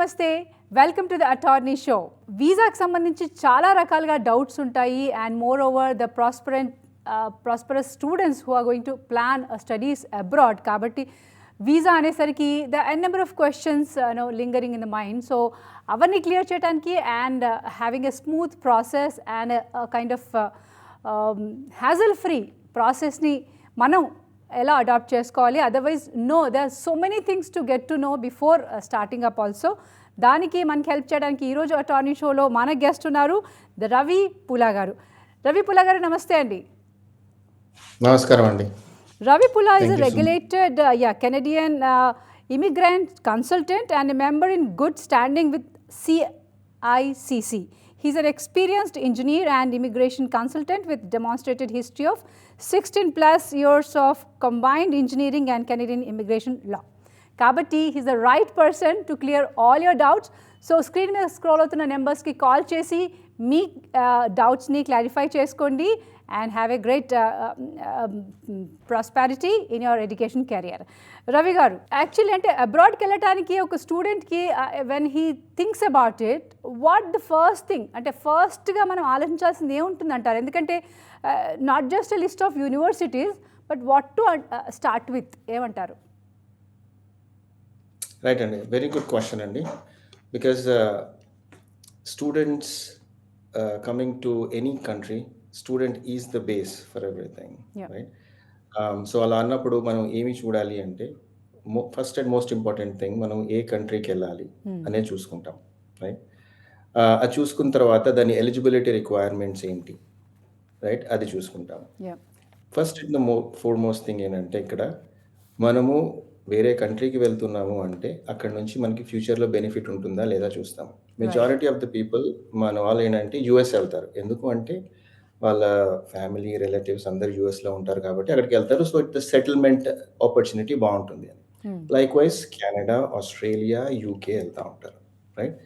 నమస్తే. Welcome to the attorney show. వీసాకి సంబంధించి చాలా రకాలుగా డౌట్స్ ఉంటాయి and more over the prosperous students who are going to plan studies abroad. కాబట్టి వీసా అనేసరికి the N number of questions lingering in the mind. So అవన్నీ clear చేయడానికి and having a smooth process and kind of hassle free ప్రాసెస్ని మనం ఎలా adapt చేసుకోవాలి, otherwise they are so many things to get to know before starting up also. దానికి మనకి help చేయడానికి ఈరోజు అటార్నీ షోలో మన గెస్ట్ ఉన్నారు ద రవి పులా గారు. రవి పులా గారు నమస్తే అండి. నమస్కారం అండి. Ravi Pula is a regulated Canadian immigrant consultant and a member in good standing with CICC. He's an experienced engineer and immigration consultant with demonstrated history of 16 plus years of combined engineering and Canadian immigration law. Kabatti, he's the right person to clear all your doubts. So screen మీద scroll అవుతున్న నెంబర్స్కి call చేసి మీ డౌట్స్ని clarify చేసుకోండి and have a great prosperity in your education career. Ravi garu, actually ante abroad ki velladaniki oka student ki when he thinks about it, what the first thing ante first ga manam aalochinchaల్సింది ఏ ఉంటుంది అంటారు? ఎందుకంటే not just a list of universities but what to start with ఏమంటారు? Right అండి, very good question అండి. Because students coming to any country, student is the base for everything, right? So అలా అన్నప్పుడు మనం ఏమి చూడాలి అంటే first and most important thing, మనం ఏ కంట్రీకి వెళ్ళాలి అనేది చూసుకుంటాం, రైట్? అది చూసుకున్న తర్వాత దాని ఎలిజిబిలిటీ రిక్వైర్మెంట్స్ ఏంటి, రైట్? అది చూసుకుంటాం. First and the foremost thing ఏంటంటే, ఇక్కడ మనము వేరే కంట్రీకి వెళ్తున్నాము అంటే అక్కడ నుంచి మనకి ఫ్యూచర్లో బెనిఫిట్ ఉంటుందా లేదా చూస్తాం. మెజారిటీ ఆఫ్ ద పీపుల్ మన వాళ్ళు ఏంటంటే యూఎస్ వెళ్తారు. ఎందుకు అంటే వాళ్ళ ఫ్యామిలీ రిలేటివ్స్ అందరు యూఎస్లో ఉంటారు కాబట్టి అక్కడికి వెళ్తారు. సో ఇట్ సెటిల్మెంట్ ఆపర్చునిటీ బాగుంటుంది అని. Like wise Canada, Australia, UK వెళ్తూ ఉంటారు, right?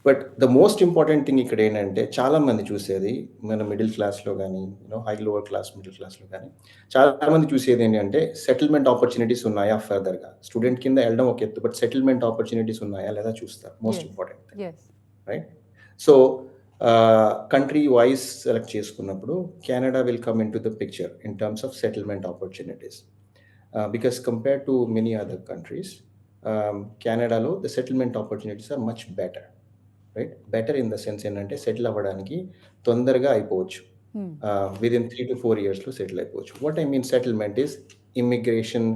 But the most important thing ఇక్కడ ఏంటంటే, చాలామంది చూసేది మన మిడిల్ క్లాస్లో కానీ హై లోవర్ క్లాస్ మిడిల్ క్లాస్లో కానీ చాలామంది చూసేది ఏంటంటే సెటిల్మెంట్ ఆపర్చునిటీస్ ఉన్నాయా ఫర్దర్గా. స్టూడెంట్ కింద వెళ్ళడం ఒక ఎత్తు, బట్ సెటిల్మెంట్ ఆపర్చునిటీస్ ఉన్నాయా లేదా చూస్తారు. Most important thing, right? So country wise select చేసుకున్నప్పుడు Canada will come into the picture in terms of settlement opportunities. Because compare to many other countries, కెనడాలో the settlement opportunities are much better, right? Better in the sense ఏంటంటే settle అవ్వడానికి తొందరగా అయిపోవచ్చు. Within 3 to 4 yearsలో settle అయిపోవచ్చు. What I mean settlement is immigration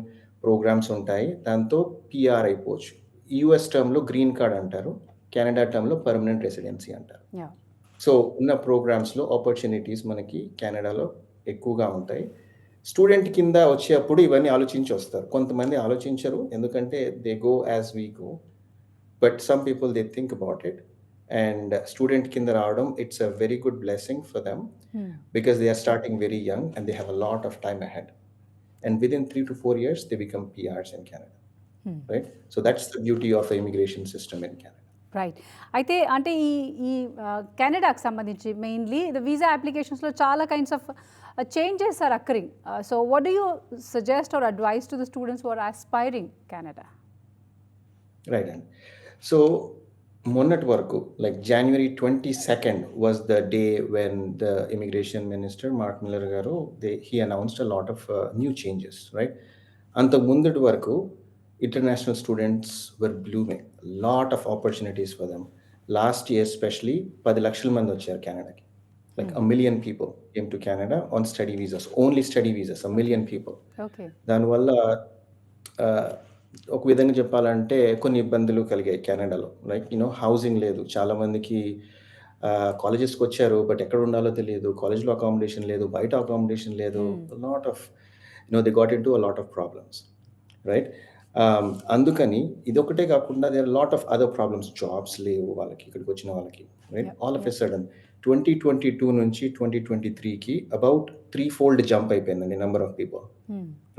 programmes ఉంటాయి, దాంతో PR అయిపోవచ్చు. యూఎస్ టర్మ్లో గ్రీన్ కార్డ్ అంటారు, కెనడా టర్మ్లో పర్మనెంట్ రెసిడెన్సీ అంటారు. సో ఉన్న ప్రోగ్రామ్స్లో ఆపర్చునిటీస్ మనకి కెనడాలో ఎక్కువగా ఉంటాయి. స్టూడెంట్ కింద వచ్చేటప్పుడు ఇవన్నీ ఆలోచించి వస్తారు. కొంతమంది ఆలోచించరు, ఎందుకంటే they go as we go. But some people they think about it. And student కింద రావడం, it's a very good blessing for them because they are starting very young and they have a lot of time ahead. And within 3 to 4 years they become PRs in Canada, right? So that's the beauty of the immigration system in Canada. Right. అయితే అంటే ఈ కెనడాకి సంబంధించి mainly the visa అప్లికేషన్స్లో చాలా kinds of changes are occurring. So what do you suggest or advise to the students who are aspiring Canada? Right అండి. సో మొన్నటి వరకు, లైక్ January 22nd was the day when the immigration minister Mark Miller garu he announced a lot of new changes, right? అంతకు ముందటి వరకు international students were blooming, lot of opportunities for them. Last year especially 10 లక్షల మంది వచ్చారు కెనడాకి. Like 1 million people came to Canada on study visas, only study visas, 1 million people. దానివల్ల ఒక విధంగా చెప్పాలంటే కొన్ని ఇబ్బందులు కలిగాయి కెనడాలో. లైక్ హౌసింగ్ లేదు, చాలామందికి కాలేజెస్కి వచ్చారు బట్ ఎక్కడ ఉండాలో తెలియదు, కాలేజ్లో అకామిడేషన్ లేదు, బయట అకామిడేషన్ లేదు. Lot of they got into a lot of problems, right? అందుకని ఇదొకటే కాకుండా there are lot of other problems. Jobs లేవు వాళ్ళకి, ఇక్కడికి వచ్చిన వాళ్ళకి, right? All of a sudden 2022 నుంచి 2023కి అబౌట్ 3-fold జంప్ అయిపోయిందండి number of people,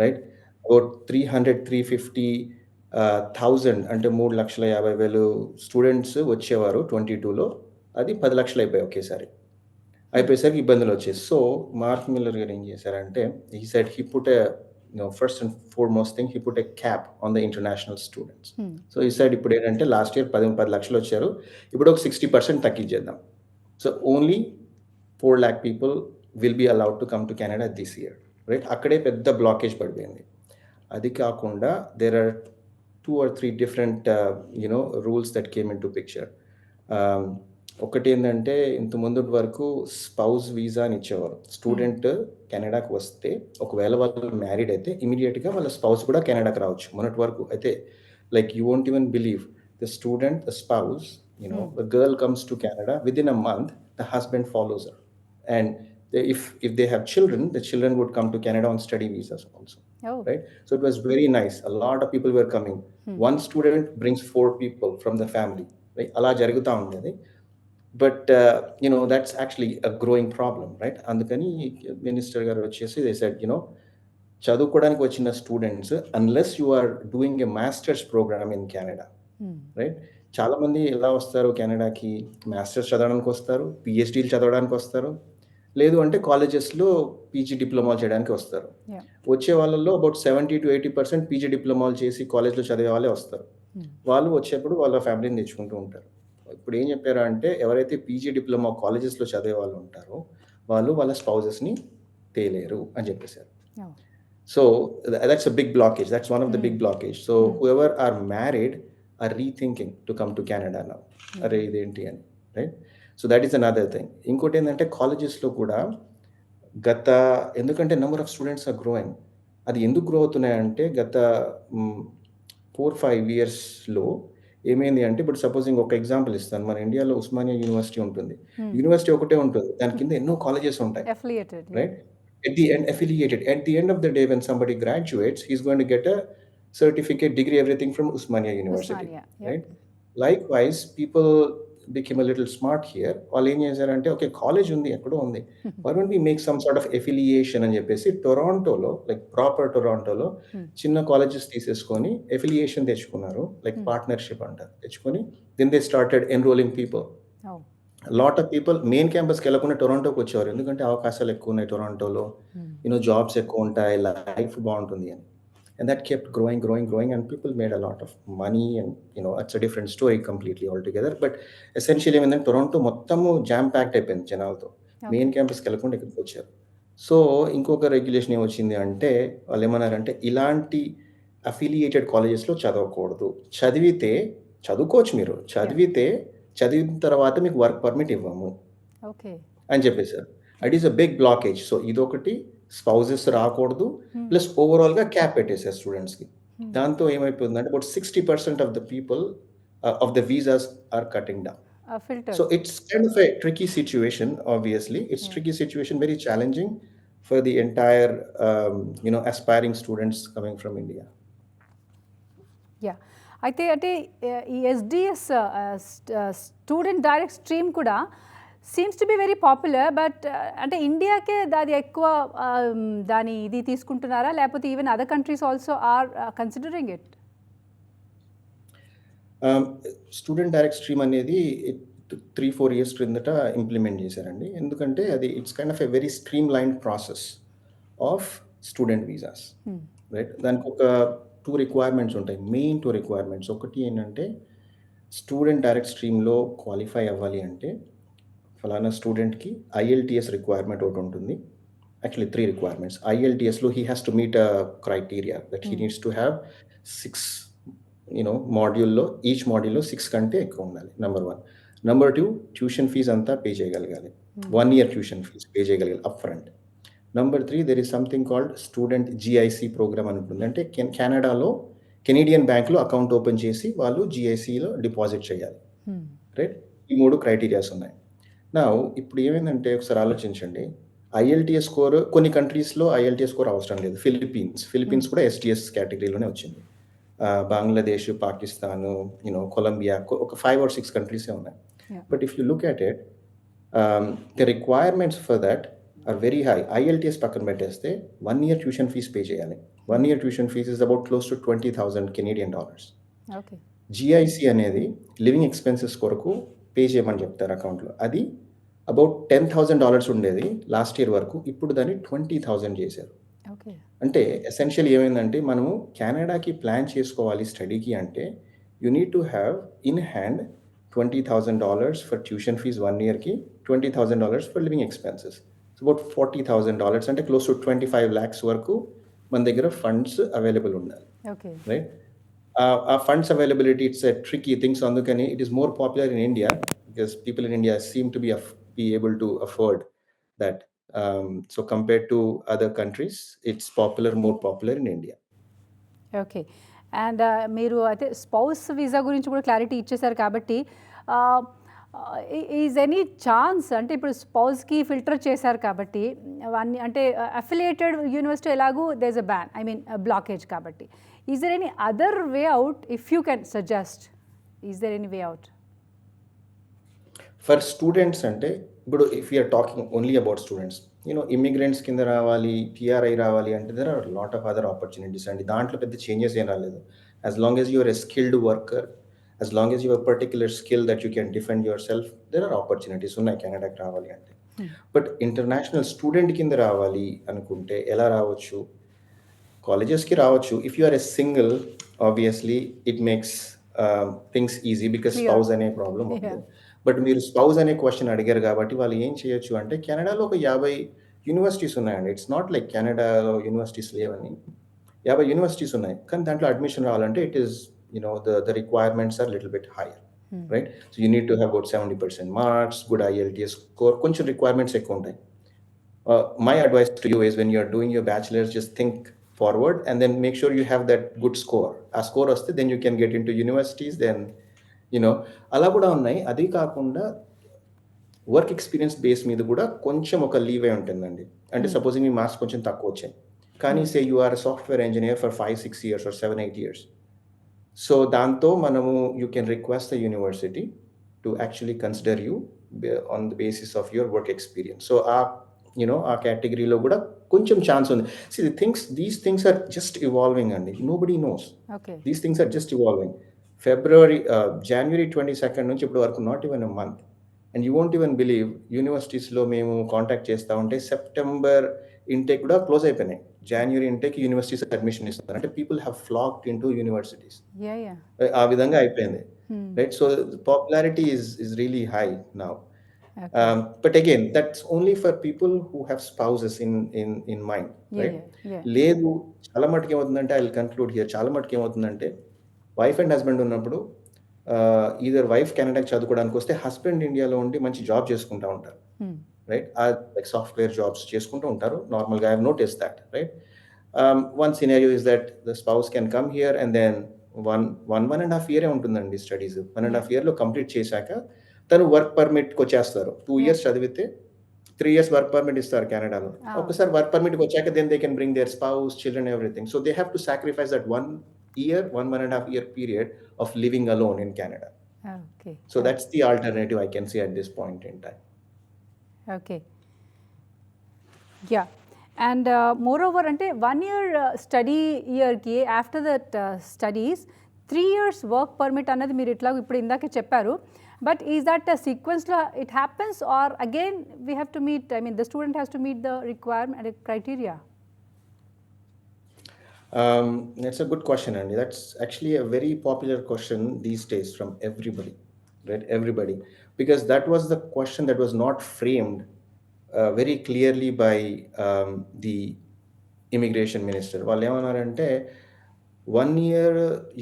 right? About 300,000-350,000 అంటే 3,50,000 స్టూడెంట్స్ వచ్చేవారు 22లో, అది 10 లక్షలు అయిపోయాయి ఒకేసారి. అయిపోయేసరికి ఇబ్బందులు వచ్చేసి, సో మార్క్ మిల్లర్ గారు ఏం చేశారంటే, he said he put a first and foremost thing, he put a cap on the international students. So he said, ఇప్పుడు ఏంటంటే లాస్ట్ ఇయర్ 10 లక్షలు వచ్చారు, ఇప్పుడు ఒక 60% తగ్గించేద్దాం. So only 4 lakh people will be allowed to come to Canada this year, right? అక్కడే పెద్ద blockage పడిపోయింది. అది కాకుండా there are 2 or 3 different rules that came into picture. ఒకటి ఏంటంటే ఇంత ముందు వరకు స్పౌస్ వీసా అని ఇచ్చేవారు. స్టూడెంట్ కెనడాకి వస్తే ఒకవేళ వాళ్ళు మ్యారీడ్ అయితే ఇమీడియట్గా వాళ్ళ స్పౌస్ కూడా కెనడాకి రావచ్చు. మొన్నటి వరకు అయితే like you won't even believe the student the spouse the girl comes to Canada with in a month the husband follows her and if they have children, the children would come to Canada on study visas also. Right? So it was very nice. A lot of people were coming. One student brings 4 people from the family. Right? అలా జరుగుతూ ఉండేది. But that's actually a growing problem, right? అందుకని minister గారు వచ్చేసి they said, చదువుకోవడానికి వచ్చిన students unless you are doing a masters program in Canada, right? చాలా మంది ఎలా వస్తారు కెనడాకి? మాస్టర్స్ చదవడానికి వస్తారు, పిహెచ్డీలు చదవడానికి వస్తారు, లేదు అంటే కాలేజెస్లో పీజీ డిప్లొమాలు చేయడానికి వస్తారు. వచ్చే వాళ్ళల్లో అబౌట్ 70 to 80% పీజీ డిప్లొమాలు చేసి కాలేజ్లో చదివే వాళ్ళే వస్తారు. వాళ్ళు వచ్చేప్పుడు వాళ్ళ ఫ్యామిలీని తెచ్చుకుంటూ ఉంటారు. ఇప్పుడు ఏం చెప్పారు అంటే ఎవరైతే పీజీ డిప్లొమా కాలేజెస్లో చదివే వాళ్ళు ఉంటారో వాళ్ళు వాళ్ళ స్పౌజెస్ని తేలేరు అని చెప్పేశారు. So that's a big blockage. That's one of the big blockage. So whoever are married or rethinking to come to Canada now. అరే ఇదేంటి అని, right? So that is another thing. ఇంకోటి ఏంటంటే కాలేజెస్లో కూడా ఎందుకంటే number of students are growing. అది ఎందుకు గ్రో అవుతున్నాయంటే గత 4-5 yearsలో ఏమైంది అంటే, ఇప్పుడు సపోజింగ్ ఒక ఎగ్జాంపుల్ ఇస్తాను. మన ఇండియాలో ఉస్మానియా యూనివర్సిటీ ఉంటుంది. యూనివర్సిటీ ఒకటే ఉంటుంది, దాని కింద ఎన్నో కాలేజెస్ ఉంటాయి, right? Affiliated. At the end of the day, when somebody graduates, he's going to get a certificate, degree, everything from Usmania University, right? Likewise, people became a little smart here. వాళ్ళు ఏం చేశారంటే, okay college ఉంది, ఎక్కడో ఉంది, why don't we make some sort of affiliation అని చెప్పేసి టొరాంటోలో, like proper టొరాంటోలో చిన్న colleges తీసేసుకొని ఎఫిలియేషన్ తెచ్చుకున్నారు, లైక్ పార్ట్నర్షిప్ అంటారు, తెచ్చుకొని then they started enrolling people. Lot of people main క్యాంపస్కి వెళ్ళకుండా టొరాంటోకి వచ్చేవారు, ఎందుకంటే అవకాశాలు ఎక్కువ ఉన్నాయి టొరాంటోలో, జాబ్స్ ఎక్కువ ఉంటాయి, లైఫ్ బాగుంటుంది అని. And that kept growing and people made a lot of money and it's a different story completely altogether. But essentially ఏమైందంటే టొరాంటో మొత్తము జామ్ ప్యాక్డ్ అయిపోయింది జనాలతో, మెయిన్ క్యాంపస్కి వెళ్ళకుండా ఇక్కడికి వచ్చారు. సో ఇంకొక రెగ్యులేషన్ ఏమొచ్చింది అంటే, వాళ్ళు ఏమన్నారంటే ఇలాంటి అఫిలియేటెడ్ కాలేజెస్లో చదవకూడదు. చదువుకోవచ్చు మీరు, చదివిన తర్వాత మీకు వర్క్ పర్మిట్ ఇవ్వము అని చెప్పేశారు. It is a big blockage. So ఇదొకటి, స్పౌజెస్ రాకూడదు, ప్లస్ ఓవరాల్గా క్యాప్ పెట్టేశారు స్టూడెంట్స్కి. దాంతో ఏమైపోతుందంటే about 60% of the people of the visas are cutting down. So it's kind of a tricky situation, obviously. It's tricky situation, very challenging for the entire aspiring students coming from India. అయితే ఈ SDS student direct stream కూడా seems to be very popular, but అంటే ఇండియాకే అది ఎక్కువ దాని ఇది తీసుకుంటున్నారా, లేకపోతే even other countries also are considering it? Student direct stream అనేది 3-4 years క్రిందట ఇంప్లిమెంట్ చేశారండి. ఎందుకంటే అది it's kind of a very streamline process of student visas, right? దానికి ఒక 2 రిక్వైర్మెంట్స్ ఉంటాయి, మెయిన్ 2 రిక్వైర్మెంట్స్. ఒకటి ఏంటంటే స్టూడెంట్ డైరెక్ట్ స్ట్రీమ్లో క్వాలిఫై అవ్వాలి అంటే ఫలానా స్టూడెంట్కి IELTS రిక్వైర్మెంట్ ఒకటి ఉంటుంది. Actually 3 requirements. IELTSలో he has to meet a criteria that he needs to have 6 మాడ్యూల్లో, ఈచ్ మాడ్యూల్లో 6 కంటే ఎక్కువ ఉండాలి, నెంబర్ 1. నెంబర్ 2, ట్యూషన్ ఫీజ్ అంతా పే చేయగలగాలి, 1 year ట్యూషన్ ఫీజ్ పే చేయగలగాలి up front. Number 3, there is something called student GIC programme అని ఉంటుంది. అంటే కెనడాలో కెనేడియన్ బ్యాంక్లో అకౌంట్ ఓపెన్ చేసి వాళ్ళు GICలో డిపాజిట్ చేయాలి, రైట్? ఈ 3 క్రైటీరియాస్ ఉన్నాయి. నా ఇప్పుడు ఏమైందంటే ఒకసారి ఆలోచించండి, IELTS స్కోర్ కొన్ని కంట్రీస్లో IELTS స్కోర్ అవసరం లేదు. ఫిలిప్పీన్స్ కూడా STS కేటగిరీలోనే వచ్చింది. బంగ్లాదేశ్, పాకిస్తాను, కొలంబియా, ఒక 5 or 6 కంట్రీసే ఉన్నాయి. But if you look at it, the requirements for that are very high. IELTS పక్కన పెట్టేస్తే 1 year ట్యూషన్ ఫీజ్ పే చేయాలి. 1 year tuition fees is about close to $20,000. GIC అనేది లివింగ్ ఎక్స్పెన్సెస్ కొరకు pay చేయమని చెప్తారు అకౌంట్లో. అది అబౌట్ $10,000 ఉండేది లాస్ట్ ఇయర్ వరకు, ఇప్పుడు దాన్ని 20,000 చేశారు. ఓకే. అంటే ఎసెన్షియల్లీ ఏమైందంటే మనము కెనడాకి ప్లాన్ చేసుకోవాలి స్టడీకి అంటే you need to have in hand $20,000 for tuition fees 1 ఇయర్‌కి, $20,000 for living expenses. So about $40,000 అంటే క్లోజ్ టు 25 లాక్స్ వరకు మన దగ్గర ఫండ్స్ అవైలబుల్ ఉండాలి. ఓకే. రైట్? ఆ funds availability it's a tricky thing. So అందుకని it is more popular in India because people in India seem to be able to afford that. So compared to other countries, it's more popular in India. Okay. And మీరు అయితే spouse visa గురించి కూడా clarity ఇచ్చేసారు కాబట్టి is any chance అంటే ఇప్పుడు స్పౌస్కి filter చేశారు కాబట్టి అవన్నీ అంటే అఫిలియేటెడ్ యూనివర్సిటీ ఎలాగూ there is a ban I mean blockage కాబట్టి is there any other way out if you can suggest is there any way out? For students అంటే ఇప్పుడు if you're talking only about students immigrants కింద రావాలి, పిఆర్ఐ రావాలి అంటే there are lot of other opportunities అండి. దాంట్లో పెద్ద చేంజెస్ ఏం రాలేదు. As long as you're a skilled worker, as long as your particular skill that you can defend yourself, there are opportunities ఉన్నాయి కెనడాకి రావాలి అంటే. బట్ ఇంటర్నేషనల్ స్టూడెంట్ కింద రావాలి అనుకుంటే ఎలా రావచ్చు? కాలేజెస్కి రావచ్చు. If you are a single obviously it makes things easy because spouse అనే ప్రాబ్లం ఉంటుంది. బట్ మీరు స్పౌస్ అనే క్వశ్చన్ అడిగారు కాబట్టి వాళ్ళు ఏం చేయొచ్చు అంటే కెనడాలో ఒక 50 యూనివర్సిటీస్ ఉన్నాయండి. ఇట్స్ నాట్ లైక్ కెనడాలో యూనివర్సిటీస్ లేవని. 50 యూనివర్సిటీస్ ఉన్నాయి. కానీ దాంట్లో అడ్మిషన్ రావాలంటే it is the requirements are little bit higher, right? So you need to have about 70% marks, good IELTS score, కొంచెం రిక్వైర్మెంట్స్ ఎక్కువ ఉంటాయి. My advice to you is when you're doing your bachelor's, just think forward and then make sure you have that good score. A score వస్తే then you can get into universities, then అలా కూడా ఉన్నాయి. అది కాకుండా work experience base మీద కూడా కొంచెం ఒక లీవే ఉంటుందండి. అంటే సపోజింగ్ మీ మార్క్స్ కొంచెం తక్కువ వచ్చాయి కానీ say you are software engineer for 5-6 years or 7-8 years. So దాంతో మనము you can request the university to actually consider you on the basis of your work experience. So ఆ కేటగిరీలో కూడా కొంచెం ఛాన్స్ ఉంది. These things are just evolving అండి. Nobody knows. These things are just evolving. January 22nd నుంచి ఇప్పటి వరకు not even a month and you won't even believe యూనివర్సిటీస్లో మేము కాంటాక్ట్ చేస్తూ ఉంటే సెప్టెంబర్ ఇంటేక్ కూడా క్లోజ్ అయిపోయినాయి. January ఇంటేక్ యూనివర్సిటీస్ అడ్మిషన్ ఇస్తున్నారు. అంటే people have flocked into universities. ఆ విధంగా అయిపోయింది, right? So popularity is really high now. But again, that's only for people who have spouses in mind, right? లేదు చాలా మటుకు ఏమవుతుందంటే ఐ విల్ కన్క్లూడ్ హియర్. చాలా మటుకు ఏమవుతుందంటే వైఫ్ అండ్ హస్బెండ్ ఉన్నప్పుడు ఈదర్ వైఫ్ కెనడాకి చదువుకోవడానికి వస్తే హస్బెండ్ ఇండియాలో ఉండి మంచి జాబ్ చేసుకుంటూ ఉంటారు, రైట్? లైక్ సాఫ్ట్వేర్ జాబ్స్ చేసుకుంటూ ఉంటారు నార్మల్గా. I have notice that, right? One scenario is that the spouse can come here and then 1.5 year ఉంటుందండి స్టడీస్. 1.5 year కంప్లీట్ చేశాక తను వర్క్ పర్మిట్కి వచ్చేస్తారు. 2 years చదివితే 3 years వర్క్ పర్మిట్ ఇస్తారు కెనడాలో. ఒకసారి వర్క్ పర్మిట్కి వచ్చాక then they can bring their spouse, children, everything. So they have to sacrifice that 1.5 year period of living alone in Canada. Okay. So that's the alternative I can see at this point in time. Okay. Yeah. And moreover అంటే 1 year study ఇయర్కి after that studies 3 years work permit అన్నది మీరు ఇట్లా ఇప్పుడు ఇందాకే చెప్పారు. But is that సీక్వెన్స్లో it happens or again we have to meet the student has to meet the requirement criteria? That's a good question, Andy. That's actually a very popular question these days from everybody, right? Everybody, because that was the question that was not framed very clearly by the immigration minister. వాళ్ళు ఏమన్నారంటే 1 year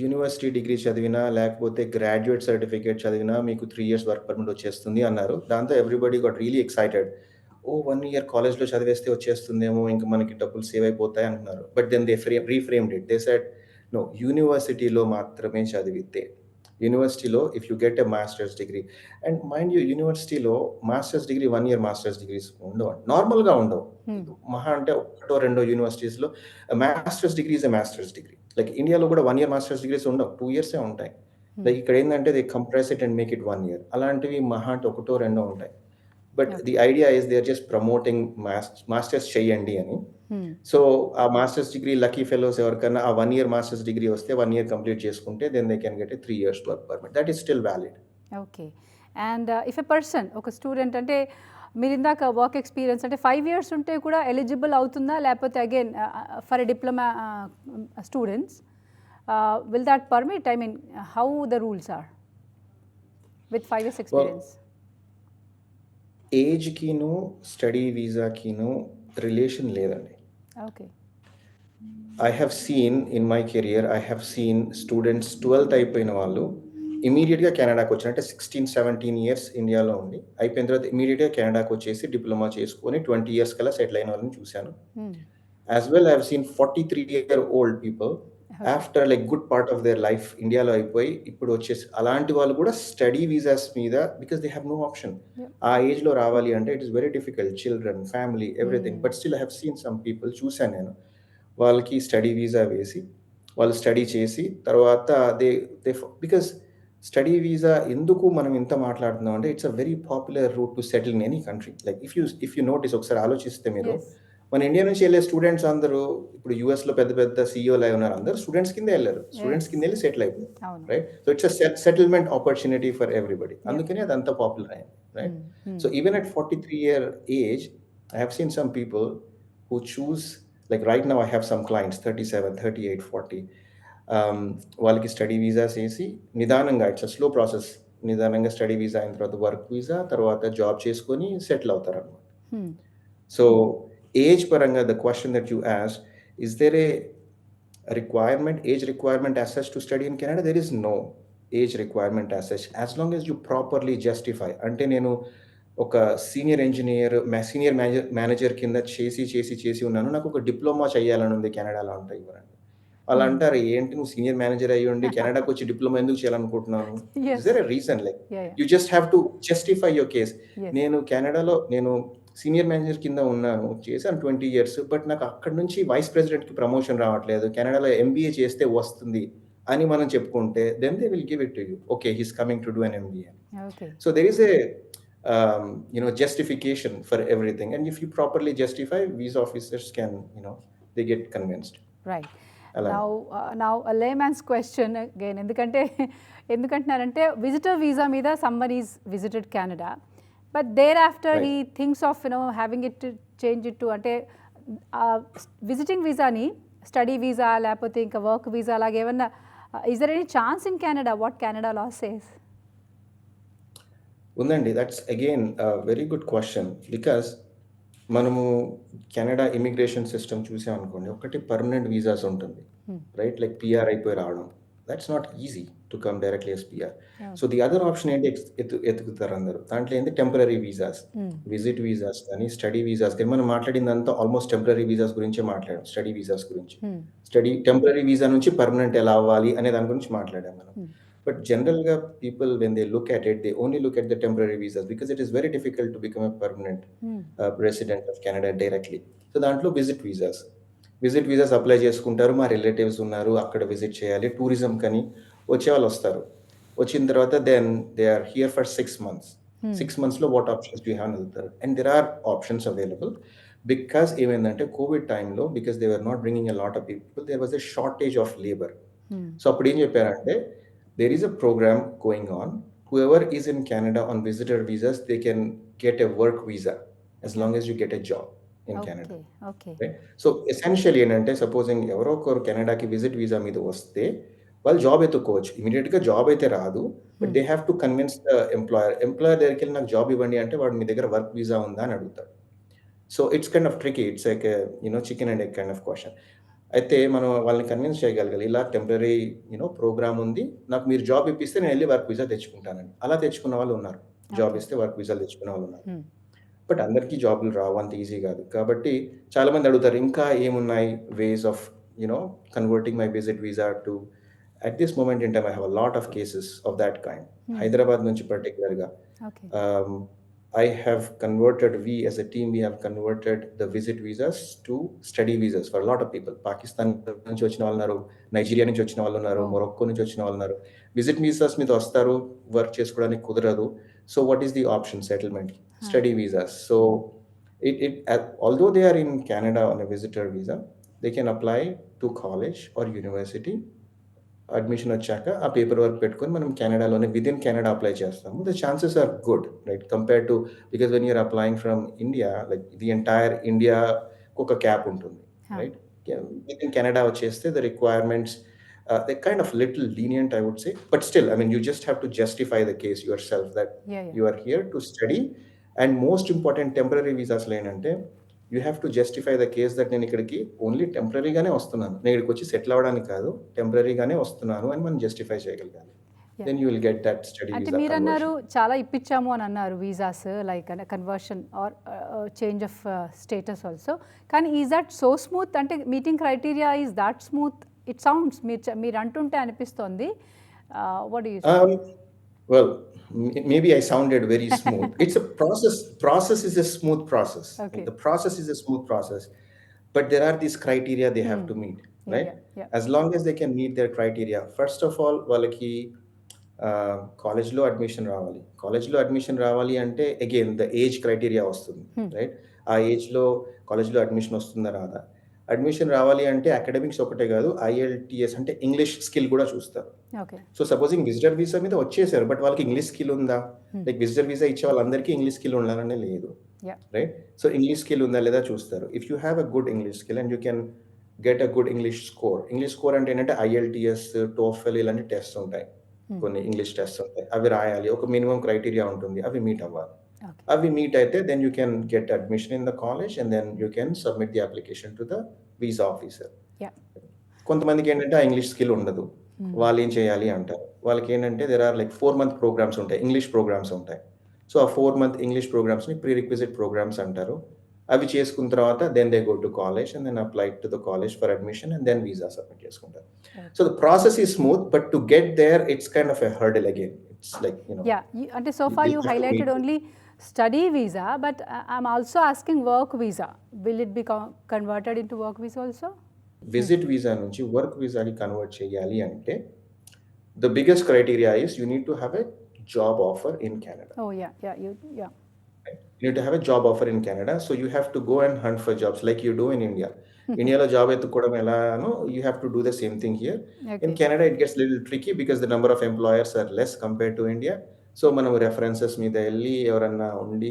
university degree చదివినా లేకపోతే graduate certificate చదివినా మీకు 3 years work permit వచ్చేస్తుంది అన్నారు. దాంతో everybody got really excited. 1 year కాలేజ్లో చదివేస్తే వచ్చేస్తుందేమో, ఇంకా మనకి డబ్బులు సేవ్ అయిపోతాయి అంటున్నారు. But then they reframed it. They said no, యూనివర్సిటీలో మాత్రమే చదివితే, యూనివర్సిటీలో if you get a master's degree, and mind you యూనివర్సిటీలో master's degree 1 year master's degrees ఉండవు, నార్మల్గా ఉండవు. మహా అంటే 1-2 యూనివర్సిటీస్లో master's degree is a master's degree. Like ఇండియాలో కూడా 1 year మాస్టర్స్ డిగ్రీస్ ఉండవు, 2 years ఉంటాయి. లైక్ ఇక్కడ ఏంటంటే they compress it and make it 1 year. అలాంటివి మహా అంటే 1-2 ఉంటాయి. But the idea is they are just promoting masters చేయండి అని. సో ఆ మాస్టర్స్ డిగ్రీ లక్కీ ఫెలోస్ ఎవరికైనా ఆ 1 year మాస్టర్స్ డిగ్రీ వస్తే 1 year కంప్లీట్ చేసుకుంటే then they can get 3 years work permit. That is still valid. Okay. And if a person, ఒక student అంటే మీరు ఇందాక వర్క్ ఎక్స్పీరియన్స్ అంటే 5 ఇయర్స్ ఉంటే కూడా ఎలిజిబుల్ అవుతుందా, లేకపోతే again for a diploma students will that permit? I mean how the rules are with 5 years Well, experience? ఏజ్‌కిను, స్టడీ వీసాకిను రిలేషన్ లేదండి. Okay. I have seen in my career, I have seen students 12th అయిపోయిన వాళ్ళు ఇమ్మీడియట్‌గా కెనడాకి వచ్చారు. అంటే 16, 17 years ఇండియాలో ఉండి, అయిపోయిన తర్వాత ఇమ్మీడియట్‌గా కెనడాకి వచ్చేసి డిప్లొమా చేసుకొని 20 ఇయర్స్ కల్లా సెటిల్ అయిన వాళ్ళని చూశాను. As well I have seen 43-year-old people after like good part of their life ఇండియాలో అయిపోయి ఇప్పుడు వచ్చేసి అలాంటి వాళ్ళు కూడా స్టడీ వీసాస్ మీద, because they have no option. ఆ ఏజ్‌లో రావాలి అంటే it is very difficult. Children, family, everything. But still I have seen some people, చూశాను నేను. వాళ్ళకి స్టడీ వీసా వేసి వాళ్ళు స్టడీ చేసి తర్వాత they they because study visa ఎందుకు మనం ఇంత మాట్లాడుతున్నాం అంటే it's a very popular route to settle in any country. Like if you notice, ఒకసారి ఆలోచిస్తే మీరు, ఎస్. మన ఇండియా నుంచి వెళ్ళే స్టూడెంట్స్ అందరూ ఇప్పుడు యూఎస్లో పెద్ద పెద్ద సీఈఓలు అయి ఉన్నారు, అందరూ స్టూడెంట్స్ కింద వెళ్ళారు, స్టూడెంట్స్ కింద వెళ్ళి సెటిల్ అయిపోయారు, అవును. Right? So it's a settlement opportunity for everybody. అందుకని అది అంత పాపులర్ అయింది, right? So even at 43-year age I have scene some people who choose, like right now I have some clients 37, 38, 40. వాళ్ళకి study visas వేసి నిదానంగా, it's a slow process, నిదానంగా study visa అయిన తర్వాత వర్క్ వీసా, తర్వాత job చేసుకొని settle అవుతారు అనమాట. సో ఏజ్ పరంగా the question that you ask, is there a requirement, age requirement as such to study in Canada? There is no age requirement as such, as long as you properly justify. అంటే నేను ఒక senior engineer, senior manager కింద చేసి ఉన్నాను, నాకు ఒక diploma చేయాలని ఉంది కెనడాలో అంటే ఇవ్వరండి. వాళ్ళు అంటారు, ఏంటి నువ్వు సీనియర్ మేనేజర్ అయ్యి ఉండి కెనడాకి వచ్చి డిప్లొమా ఎందుకు చేయాలనుకుంటున్నాను? Is there a reason? Like you just have to justify your case. నేను కెనడాలో నేను సీనియర్ మేనేజర్ కింద ఉన్నాను, చేశాను 20 years, బట్ నాకు అక్కడ నుంచి వైస్ ప్రెసిడెంట్కి ప్రమోషన్ రావట్లేదు, కెనడాలో ఎంబీఏ చేస్తే వస్తుంది అని మనం చెప్పుకుంటే, then they will give it to you. Okay, he's coming to do an MBA. So there is a justification for everything, and if you properly justify, visa officers can, they get convinced. Right. Now a layman's question again, ఎందుకంటున్నారంటే visitor visa మీద someone is visited Canada, but thereafter Right. he thinks of having it to change it to అంటే visiting వీసాని study visa లేకపోతే ఇంకా work visa అలాగే ఏమన్నా, is there any chance in Canada? What Canada law says? ఉందండి. That's again very good question. Because మనము Canada immigration system చూసామనుకోండి, ఒకటి permanent visas ఉంటుంది, రైట్? లైక్ పిఆర్ అయిపోయి రావడం, that's not easy to come directly as PR. So the other option ఏంటి, ఎత్తుకుతారు అందరూ. దాంట్లో ఏంటి, టెంపరీ వీసాస్, విజిట్ వీసాస్ కానీ స్టడీ వీసాస్ కానీ. మనం మాట్లాడిందంతా ఆల్మోస్ట్ టెంపరీ వీసాస్ గురించే మాట్లాడాం, స్టడీ వీసాస్ గురించి. టెంపరీ వీసా నుంచి పర్మనెంట్ ఎలా అవ్వాలి అనే దాని గురించి మాట్లాడాం మనం. But generally, people, when they look at it, they only look at the temporary visas because it is very difficult to become a permanent resident of Canada directly. So దాంట్లో visit visas apply చేసుకుంటారు. మా relatives ఉన్నారు, అక్కడ visit చేయాలి, tourism కని వచ్చే వాళ్ళు వస్తారు. వచ్చిన తర్వాత then they are here for 6 months. 6 monthsలో వాట్ ఆప్షన్స్ యూ హ్యావ్ వెళ్తారు. And there are options available. Because ఏమైందంటే Covid time, because they were not bringing a lot of people, there was a shortage of labour. So అప్పుడు ఏం చెప్పారంటే, there is a program going on. Whoever is in Canada on visitor visas, they can get a work visa as long as you get a job in Canada. Okay. Right? So essentially ఏంటంటే, supposing ఎవరో ఒకరు కెనడాకి visit visa మీద వస్తే వాళ్ళు job ఎత్తుకోవచ్చు. ఇమీడియట్గా job అయితే రాదు, but they have to convince the employer దగ్గరికి వెళ్ళి నాకు జాబ్ ఇవ్వండి అంటే వాడు మీ దగ్గర వర్క్ వీసా ఉందా అని అడుగుతాడు. So it's kind of tricky, it's like chicken and egg kind of question. అయితే మనం వాళ్ళని కన్విన్స్ చేయగలగాలి, ఇలా టెంపరీ ప్రోగ్రామ్ ఉంది, నాకు మీరు జాబ్ ఇప్పిస్తే నేను వెళ్ళి వర్క్ వీసా తెచ్చుకుంటానని. అలా తెచ్చుకున్న వాళ్ళు ఉన్నారు, జాబ్ ఇస్తే వర్క్ వీసాలు తెచ్చుకున్న వాళ్ళు ఉన్నారు. బట్ అందరికీ జాబ్లు రావు, అంత ఈజీ కాదు. కాబట్టి చాలా మంది అడుగుతారు, ఇంకా ఏమున్నాయి ways of converting my visit visa to. At this moment in time I have a lot of cases of that kind. Hyderabad నుంచి పర్టికులర్గా I have converted, we as a team, we have converted the visit visas to study visas for a lot of people. Pakistan నుంచి వచ్చిన వాళ్ళు ఉన్నారు, Nigeria నుంచి వచ్చిన వాళ్ళు ఉన్నారు, మొరక్కో నుంచి వచ్చిన వాళ్ళు ఉన్నారు. విజిట్ వీసాస్ మీద వస్తారు, వర్క్ చేసుకోవడానికి కుదరదు. So what is the option? Settlement, study visas. So although they are in Canada on a visitor visa, they can apply to college or university admission వచ్చాక ఆ పేపర్ వర్క్ పెట్టుకొని మనం కెనడాలోనే within Canada apply చేస్తాము. The chances are good, right? Compare to, because when you're applying from India, like the entire India ఒక cap ఉంటుంది, right? Within Canada వచ్చేస్తే the requirements they kind of little lenient, I would say. But still, I mean, you just have to justify the case yourself that you are here to study. And most important temporary వీసాస్లో ఏంటంటే, you have to justify the case that నేను ఇక్కడికి only టెంపరరీగానే వస్తున్నాను, నేను ఇక్కడికి వచ్చి settle అవ్వడానికి కాదు, టెంపరరీగానే వస్తున్నాను అని మనం జస్టిఫై చేయగలగాలి. Then you will get that study అంటే వీసా మీరు అన్నారు కన్వర్షన్. చాలా ఇప్పించాము అని అన్నారు visas, like conversion or change of status also. కానీ ఈజ్ దట్ సో స్మూత్? అంటే meeting criteria is that smooth? It sounds, మీరు అంటుంటే అనిపిస్తోంది. What do you say? Well, maybe I sounded very smooth. It's a process. Process is a smooth process. Okay. The process is a smooth process, but there are these criteria they have to meet, right? Yeah. As long as they can meet their criteria. First of all, వాళ్ళకి కాలేజ్లో admission రావాలి అంటే again the age criteria వస్తుంది, right? ఆ ఏజ్లో కాలేజ్లో admission వస్తుందా రాదా? అడ్మిషన్ రావాలి అంటే అకాడమిక్స్ ఒకటే కాదు, IELTS అంటే ఇంగ్లీష్ స్కిల్ కూడా చూస్తారు. Okay. So supposing visitor visa మీద వచ్చేసారు, బట్ వాళ్ళకి ఇంగ్లీష్ స్కిల్ ఉందా? లైక్ విజిటర్ వీసా ఇచ్చే వాళ్ళందరికీ ఇంగ్లీష్ స్కిల్ ఉండాలనే లేదు, రైట్? సో ఇంగ్లీష్ స్కిల్ ఉందా లేదా చూస్తారు. If you have a good English skill and you can get a good English score అంటే ఏంటంటే IELTS, TOEFL ఇలాంటి టెస్ట్ ఉంటాయి, కొన్ని ఇంగ్లీష్ టెస్ట్ ఉంటాయి, అవి రాయాలి. ఒక మినిమం క్రైటీరియా ఉంటుంది, అవి మీట్ అవ్వాలి. అవి మీట్ అయితే then you can get admission in the college and then you can submit the application to the visa officer. కొంతమందికి ఏంటంటే ఆ ఇంగ్లీష్ స్కిల్ ఉండదు, వాళ్ళు ఏం చేయాలి అంటారు. వాళ్ళకి ఏంటంటే there are like 4 month programmes ఉంటాయి, ఇంగ్లీష్ ప్రోగ్రామ్స్ ఉంటాయి. సో ఆ 4 month ఇంగ్లీష్ ప్రోగ్రామ్స్ని ప్రీ రిక్విజిట్ ప్రోగ్రామ్స్ అంటారు. అవి చేసుకున్న తర్వాత then they go to college and then apply to the college for admission and then visa submit చేసుకుంటారు. So the process is smooth, but to get there it's kind of a hurdle again. It's like, అంటే so far you highlighted only study visa, but I'm also asking work visa. Will it be converted into work visa also? Visit visa నుంచి work వీసాకి convert చేయాలి అంటే the biggest criteria is you need to have a job offer in Canada. You need to have a job offer in Canada, so you have to go and hunt for jobs like you do in India. ఇండియాలో job ఎత్తుకోవడం ఎలానో you have to do the same thing here. In Canada it gets little tricky because the number of employers are less compared to India. So మనం references మీద వెళ్ళి ఎవరన్నా ఉండి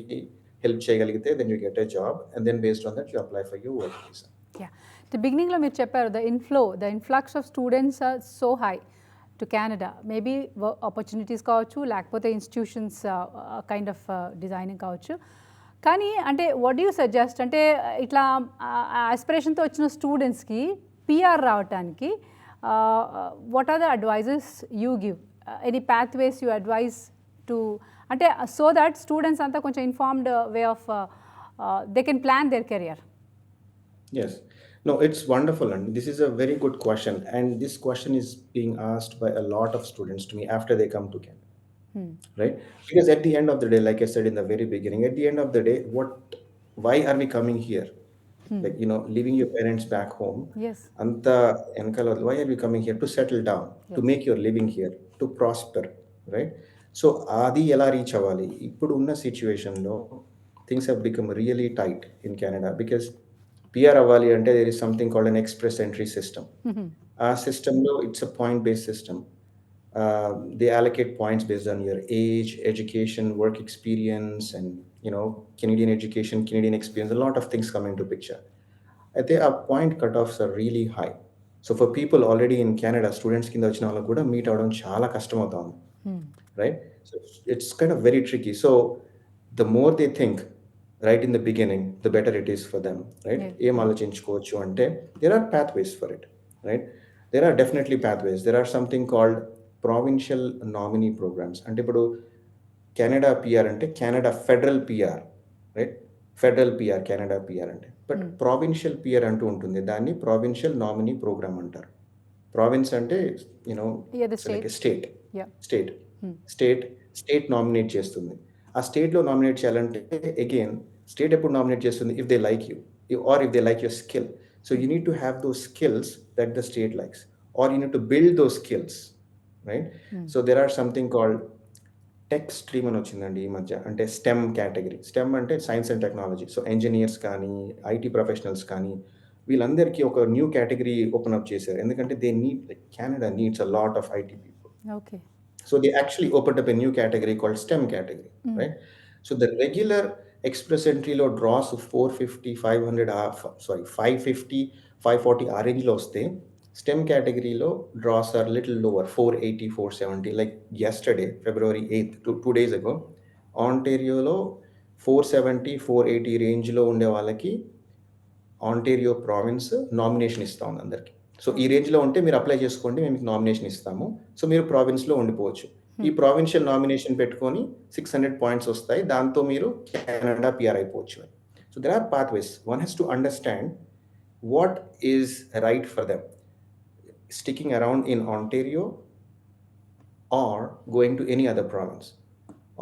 help చేయగలిగితే then you get a job and then based on that you apply for your work visa. బిగినింగ్లో మీరు చెప్పారు the influx of students are so high to Canada. Maybe opportunities కావచ్చు, లేకపోతే ఇన్స్టిట్యూషన్స్ కైండ్ ఆఫ్ డిజైనింగ్ కావచ్చు. కానీ అంటే what you suggest, అంటే ఇట్లా ఆస్పిరేషన్తో వచ్చిన స్టూడెంట్స్కి PR రావటానికి what are the advises you give? Any pathways you advise to, అంటే సో దట్ స్టూడెంట్స్ అంతా కొంచెం informed way of they can plan their career? Yes. No, it's wonderful, and this is a very good question, and this question is being asked by a lot of students to me after they come to Canada, right? Because at the end of the day, like I said in the very beginning, at the end of the day, why are we coming here? Like, leaving your parents back home. Yes. Anta enkala, why are we coming here? To settle down, to make your living here, to prosper, right? So adi ela reach avali. Ippudu unna situation lo things have become really tight in Canada because PR అవ్వాలి అంటే there is something called an express entry system. ఆ సిస్టంలో it's a point based system. They allocate points based on your age, education, work experience, and Canadian education, Canadian experience. A lot of things come into picture. అయితే ఆ point cutoffs are really high. So for people already in Canada, students కింద వచ్చిన వాళ్ళకు కూడా meet అవడం చాలా కష్టం అవుతుంది, right? So it's kind of very tricky. So the more they think right in the beginning, the better it is for them, right? ఏం ఆలోచించుకోవచ్చు అంటే there are pathways for it, right? There are definitely pathways. There are something called provincial nominee programs. అంటే ఇప్పుడు Canada PR అంటే Canada federal PR, రైట్? Federal PR, Canada PR అంటే. But provincial PR అంటూ ఉంటుంది, దాన్ని ప్రావిన్షియల్ నామినీ ప్రోగ్రామ్ అంటారు. Province అంటే స్టేట్ నామినేట్ చేస్తుంది. ఆ స్టేట్లో నామినేట్ చేయాలంటే అగైన్ స్టేట్ ఎప్పుడు నామినేట్ చేస్తుంది? If they like you or if they like your skill. So you need to have those skills that the state likes or you need to build those skills, right? So there or something called tech stream అని వచ్చిందండి ఈ మధ్య, అంటే stem category. Stem అంటే science and technology. So engineers కానీ, IT professionals కానీ, వీళ్ళందరికీ ఒక న్యూ కేటగిరీ ఓపెన్ అప్ చేశారు. ఎందుకంటే they need like Canada needs a lot of IT people. Okay. So they actually opened up a new category called STEM category, right? So the regular express entry lo draws of 450, 500, 550, 540 ఆ range లో వస్తే STEM category లో draws are little lower, 480, 470. Like yesterday, February 8th, 2 days ago, ఆంటేరియోలో 470, 480 రేంజ్లో ఉండే వాళ్ళకి Ontario province nomination ఇస్తా ఉంది అందరికి. సో ఈ రేంజ్లో ఉంటే మీరు అప్లై చేసుకోండి, మేము మీకు నామినేషన్ ఇస్తాము. సో మీరు ప్రావిన్స్లో ఉండిపోవచ్చు. ఈ ప్రావిన్షియల్ నామినేషన్ పెట్టుకొని 600 పాయింట్స్ వస్తాయి, దాంతో మీరు కెనడా పిఆర్ అయిపోవచ్చు. So there are pathways. One has to understand what is right for them, sticking around in Ontario or going to any other province.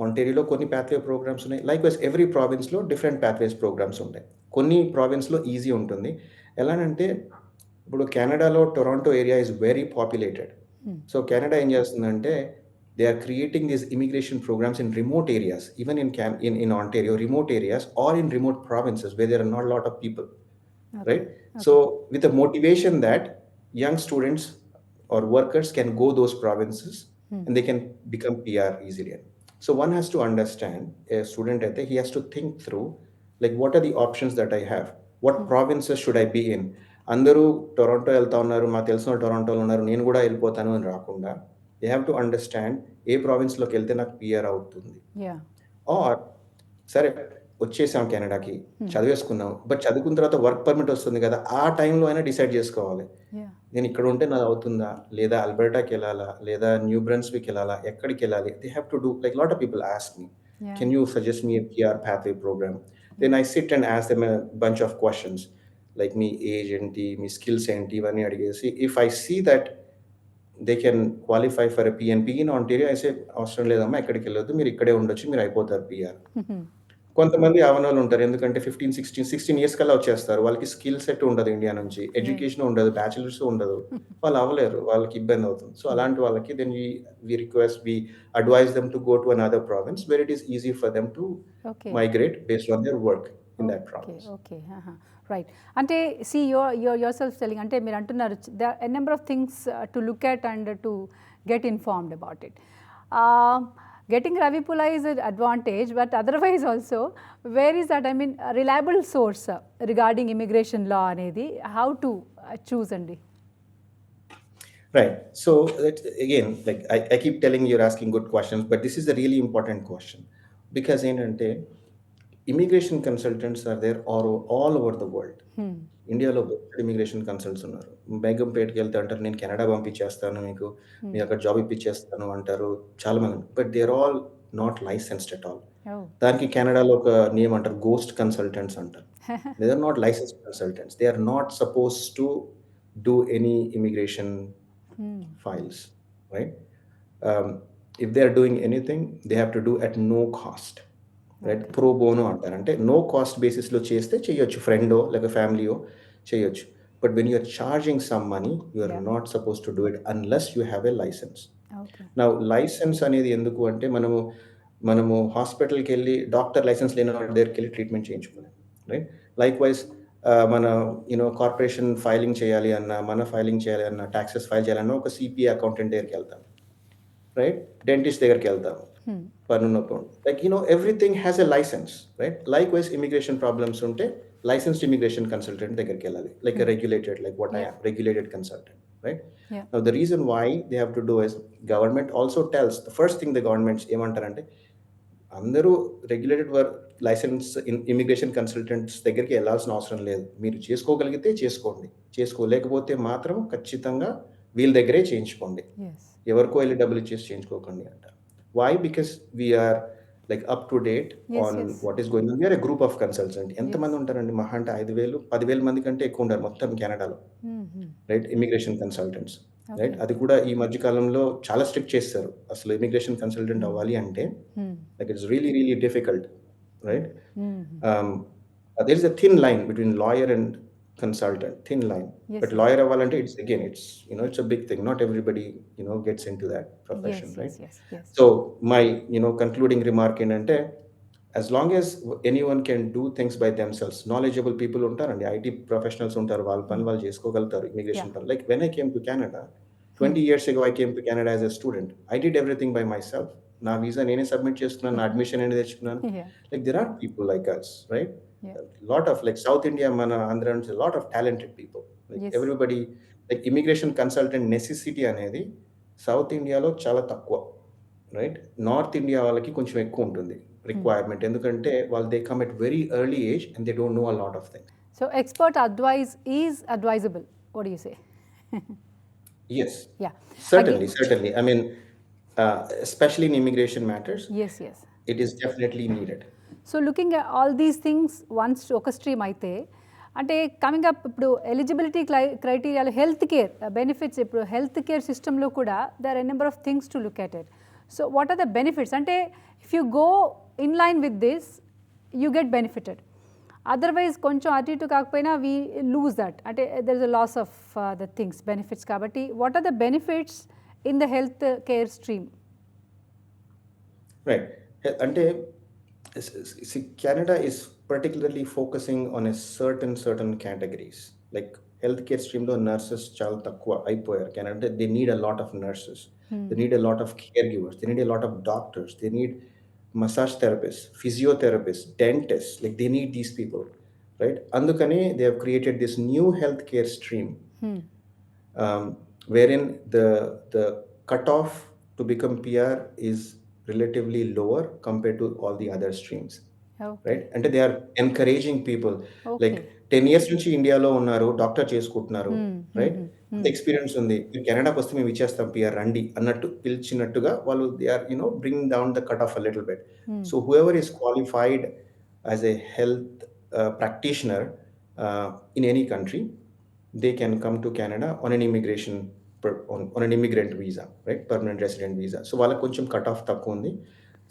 ఆంటేరియోలో కొన్ని పాత్వే ప్రోగ్రామ్స్ ఉన్నాయి. లైక్ వైజ్ ఎవ్రీ ప్రావిన్స్లో different pathways programmes ఉంటాయి. కొన్ని ప్రావిన్స్లో easy ఉంటుంది. ఎలానంటే ఇప్పుడు కెనడాలో Toronto area is very populated. So Canada ఏం చేస్తుందంటే they are creating these immigration programmes in remote areas, even in Ontario, remote areas or in remote provinces where there are not lot of people, right? So with a motivation that young students or workers can go those provinces and they can become PR easily. So one has to understand, a student he has to think through, like what are the options that I have, what provinces should I be in. అందరూ Toronto వెళ్తా ఉన్నారు, మాకు తెలిసిన వాళ్ళు టొరంటోలో ఉన్నారు, నేను కూడా వెళ్ళిపోతాను అని రాకుండా దే హ్యావ్ టు అండర్స్టాండ్ ఏ ప్రావిన్స్లోకి వెళ్తే నాకు పిఆర్ అవుతుంది. ఆర్ సరే వచ్చేసాం కెనడాకి, చదివేసుకున్నాం, బట్ చదువుకున్న తర్వాత వర్క్ పర్మిట్ వస్తుంది కదా, ఆ టైంలో అయినా డిసైడ్ చేసుకోవాలి నేను ఇక్కడ ఉంటే నాది అవుతుందా, లేదా అల్బర్టాకి వెళ్ళాలా, లేదా న్యూ బ్రన్స్విక్ వెళ్ళాలా, ఎక్కడికి వెళ్ళాలి. They have to do, like lot of people ask me, can you suggest me PR pathway programme. Then I sit and ask them a bunch of questions, like మీ ఏజ్ ఏంటి, మీ skills ఏంటి, ఇవన్నీ అడిగేసి if I see that they can qualify for a PNP in Ontario, I say అవసరం లేదమ్మా ఎక్కడికి వెళ్ళొద్దు, మీరు ఇక్కడే ఉండొచ్చు, మీరు అయిపోతారు పిఆర్. కొంతమంది అవనోళ్ళు ఉంటారు, ఎందుకంటే 16 ఇయర్స్ కల్లా వచ్చేస్తారు, వాళ్ళకి స్కిల్ సెట్ ఉండదు, ఇండియా నుంచి ఎడ్యుకేషన్ ఉండదు, బ్యాచిలర్స్ ఉండదు, వాళ్ళు అవ్వలేరు, వాళ్ళకి ఇబ్బంది అవుతుంది. సో అలాంటి వాళ్ళకి then we advise them to go to another province where it is easy for them to migrate based on their work in that province. Okay, right. అంటే సి యువర్ సెల్ఫ్ టెల్లింగ్, అంటే మీరు అంటున్నారు they are a number of things to look at and to get informed about it. Getting Ravi Pula is an advantage, but otherwise also, where is that, I mean, a reliable source regarding immigration law anedi, how to choose andi? Right. So that, again, like I keep telling you're asking good questions, but this is a really important question, because ఏంటంటే immigration consultants are there all over the world. ఇండియాలో immigration consults ఉన్నారు. బేగంపేటకి వెళ్తే అంటారు నేను Canada పంపించేస్తాను, మీకు మీ అక్కడ job ఇప్పించేస్తాను అంటారు చాలా మంది, but they are all not licensed at all. దానికి కెనడాలో ఒక నేమ్ అంటారు, గోస్ట్ కన్సల్టెంట్స్ అంటారు. They are not licensed consultants, they are not suppose to do any immigration files, right? If they are doing anything they have to do at no cost, right? Pro bono అంటారు, అంటే no cost బేసిస్లో చేస్తే చేయొచ్చు, ఫ్రెండో లేక ఫ్యామిలీయో చేయొచ్చు. But when you're charging some money you are not suppose to do it unless you have a license. నా license అనేది ఎందుకు అంటే మనము హాస్పిటల్కి వెళ్ళి డాక్టర్ లైసెన్స్ లేని వాళ్ళ దగ్గరికి వెళ్ళి ట్రీట్మెంట్ చేయించుకున్నాం, రైట్? లైక్ వైజ్ మన కార్పొరేషన్ ఫైలింగ్ చేయాలి అన్నా, మన ఫైలింగ్ చేయాలి అన్నా, ట్యాక్సెస్ ఫైల్ చేయాలన్నా ఒక సిపిఏ అకౌంటెంట్ దగ్గరికి వెళ్తాం, రైట్? డెంటిస్ట్ దగ్గరికి వెళ్తాం, like everything has a license, right? Likewise immigration problems unte licensed immigration consultant దగ్గరికి వెళ్ళాలి, like a regulated, like what I am, regulated consultant, right? Now the reason why they have to do is government also tells, the first thing the governments ఏమంటారంటే అందరూ regulated licence immigration consultants దగ్గరికి వెళ్ళాల్సిన అవసరం లేదు, మీరు చేసుకోగలిగితే చేసుకోండి, చేసుకోలేకపోతే మాత్రం ఖచ్చితంగా వీళ్ళ దగ్గరే చేయించుకోండి, ఎవరికో వెళ్ళి డబ్బులు ఇచ్చేసి చేయించుకోకండి అంటారు. Why? Because we are like up to date on what is going on. We are a group of consultants. ఎంతమంది ఉంటారండి? మహా అంటే 5,000 10,000 మంది కంటే ఎక్కువ ఉంటారు మొత్తం కెనడాలో, రైట్? Immigration consultants, right? అది కూడా ఈ మధ్య కాలంలో చాలా స్ట్రిక్ట్ చేస్తారు. అసలు ఇమిగ్రేషన్ కన్సల్టెంట్ అవ్వాలి అంటే like it's really really difficult, right? There is a thin line between lawyer and consultant, thin line. But lawyer avalante it's it's a big thing, not everybody gets into that profession, right? So my concluding remark ఏంటంటే as long as anyone can do things by themselves, knowledgeable people ఉంటారండి, IT professionals ఉంటారు, వాళ్ళ పని వాళ్ళు చేసుకోగలుగుతారు immigration Yeah. పని. Like when I came to Canada 20 years ago, I came to Canada as a student. I did everything by myself. నా visa నేనే submit చేసుకున్నాను, నా అడ్మిషన్ నేనే తెచ్చుకున్నాను. Yeah. Like there are people like us, right? Yeah. Lot of like South India, మన ఆంధ్ర నుంచి a lot of talented people. Like Yes. everybody, like immigration consultant necessity అనేది south ఇండియాలో చాలా తక్కువ, రైట్? నార్త్ ఇండియా వాళ్ళకి కొంచెం ఎక్కువ ఉంటుంది రిక్వైర్మెంట్, ఎందుకంటే వాళ్ళు they come at very early age and they don't know a lot of things. So expert advice is advisable. What do you say? Yes, Yeah. certainly. I mean, especially in immigration matters, Yes, yes. it is definitely needed. So looking at all these things once ఒక stream అయితే, అంటే coming up ఇప్పుడు eligibility క్రైటీరియాలు health care benefits, ఇప్పుడు health care సిస్టంలో కూడా there are number of things to look at it. So what are the benefits? అంటే if you go in line with this you get benefited, otherwise కొంచెం అటు ఇటు కాకపోయినా we lose that, అంటే there is a loss of the things benefits. కాబట్టి what are the benefits in the health care stream? Right. అంటే see, Canada is particularly focusing on a certain categories. Like healthcare stream లో nurses చాలా తక్కువ అయిపోయారు. Canada, they need a lot of nurses. They need a lot of caregivers. They need a lot of doctors. They need massage therapists, physiotherapists, dentists. Like they need these people, right? అందుకని they have created this new healthcare stream, wherein the cutoff to become PR is relatively lower compared to all the other streams, right? అంటే they are encouraging people. Like 10 years నుంచి ఇండియాలో ఉన్నారు, doctor చేసుకుంటున్నారు, right? Experience ఉంది, మీరు కెనడాకి వస్తే మేము ఇచ్చేస్తాం పిఆర్ రండి అన్నట్టు పిలిచినట్టుగా వాళ్ళు they are bringing down the cut of a little bit. So whoever is qualified as a health practitioner in any country, they can come to Canada on an on an immigrant visa, right? Permanent resident visa. So వాళ్ళకి కొంచెం cut off తక్కువ ఉంది.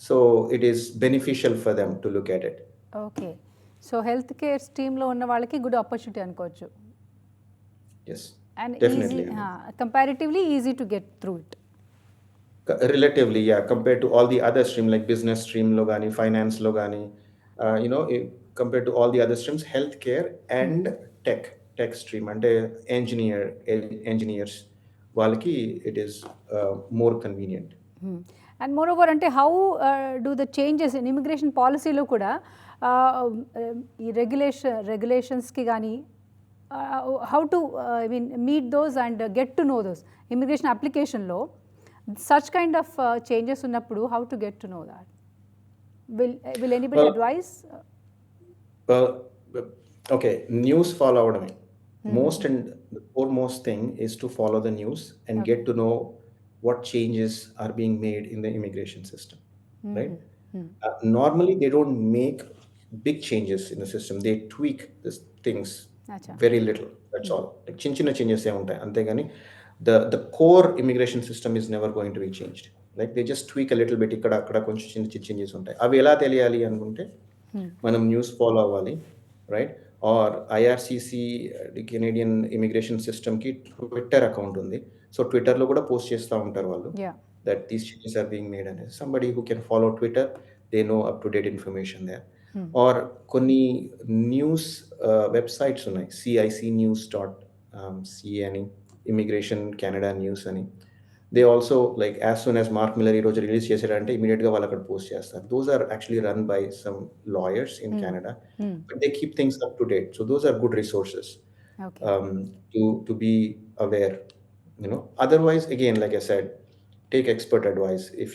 So it is beneficial for them to look at it. Okay, so health care స్ట్రీమ్లో ఉన్న వాళ్ళకి good opportunity అనుకోవచ్చు. Yes, and definitely. Comparatively easy to get through it. Relatively, ya, compare to all the other stream like business స్ట్రీమ్లో కానీ ఫైనాన్స్లో కానీ, compare to all the other streams, health care and tech stream అంటే engineers వాళ్ళకి it is more convenient. And more over, అంటే how do the changes in immigration పాలసీలో కూడా ఈ రెగ్యులేషన్స్కి కానీ how to I mean meet those and get to know those immigration అప్లికేషన్లో such kind of changes ఉన్నప్పుడు how to get to know that? Will anybody advise? Okay, news follow అవడమే most and the foremost thing is to follow the news and get to know what changes are being made in the immigration system, right? Normally they don't make big changes in the system, they tweak these things very little, that's all. Like chinna changes e untai ante gani the core immigration system is never going to be changed. Like they just tweak a little bit ikkada akkada konచెం చిన్న changes ఉంటాయి. అవి ఎలా తెలియాలి అనుకుంటే మనం news follow అవ్వాలి, right? Or IRCC Canadian immigration సిస్టమ్కి ట్విట్టర్ అకౌంట్ ఉంది. సో ట్విట్టర్లో కూడా పోస్ట్ చేస్తూ ఉంటారు వాళ్ళు that these changes are being made అనేది. Somebody who can follow Twitter, they know up to date information there. Or కొన్ని న్యూస్ వెబ్సైట్స్ ఉన్నాయి, CICnews.ca అని, ఇమిగ్రేషన్ కెనడా న్యూస్ అని. They also like as soon as Mark Miller ఈరోజు release చేశారంటే ఇమీడియట్గా వాళ్ళు అక్కడ పోస్ట్ చేస్తారు. Those are actually run by some lawyers in Canada, but they keep things up to date. So those are good resources to be aware. Otherwise, again, like I said, take expert advice. If